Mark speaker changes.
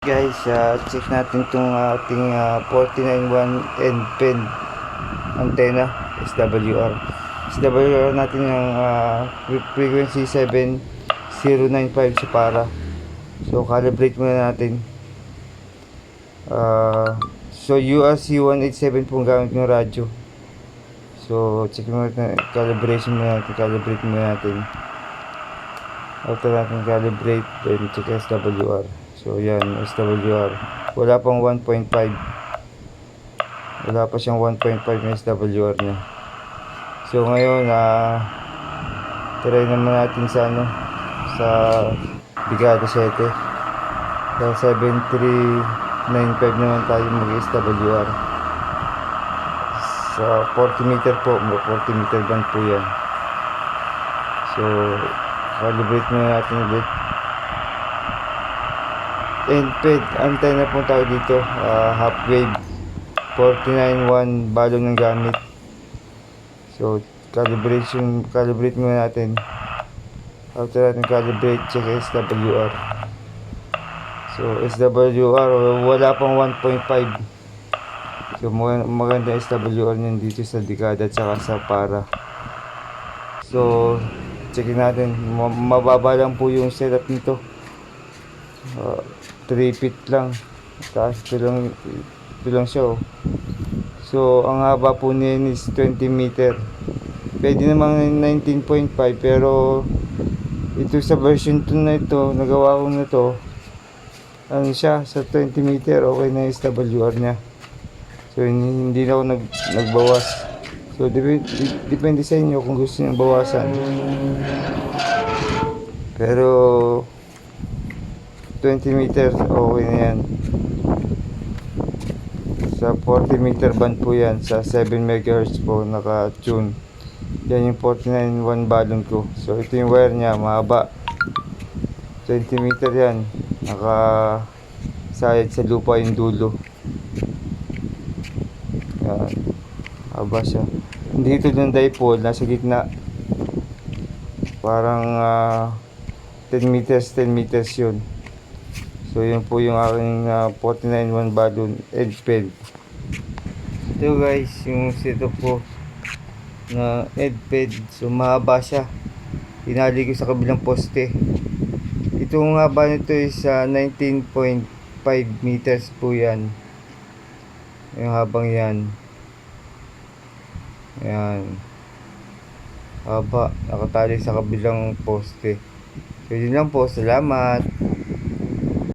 Speaker 1: Guys, check natin itong ating 491 end pen antenna SWR. SWR natin yung frequency 7095 sa para. So calibrate muna natin. So URC 187 pong gamit yung radyo. So check muna natin, calibrate muna natin. After natin calibrate, then check SWR. So yan, SWR. Wala pang 1.5. Wala pa siyang 1.5 na SWR niya. So ngayon, try naman natin sa Brigada 7. Sa 7395 naman tayo mag-SWR. Sa 40 meter po, 40 meter band po yan. So calibrate muna natin ulit. End fed antenna po tayo dito, half wave 491 balong ng gamit. So calibrate muna natin. After natin calibrate, check SWR. So SWR wala pang 1.5. So maganda SWR niyan dito sa dekada at saka sa para. So checkin natin, mababa lang po yung setup nito. 3 feet lang taas, ito lang siya. So ang haba po niyan is 20 meter. Pwede namang 19.5, pero ito sa version 2 na ito, nagawa ko na to, ano siya, sa 20 meter okay na yung SWR nya. So hindi na ako nagbawas. So depende sa inyo kung gusto niyo bawasan, pero 20 meters okay na yan. Sa 40 meter band po yan, sa 7 MHz po naka-tune. Yan yung 491 balon ko. So ito yung wire nya, mahaba, 20 meter yan, nakasayad sa lupa yung dulo. Yan, haba siya. Hindi ito yung dipole, nasa gitna. Parang 10 meters yun. So yun po yung aking 491 balon edge pen. Ito guys, yung setup ko na edge pen. So mahaba siya, tinali ko sa kabilang poste. Itong haba nito is 19.5 meters po yan, yung habang yan. Ayan, haba, nakatali sa kabilang poste. So yun lang po, salamat.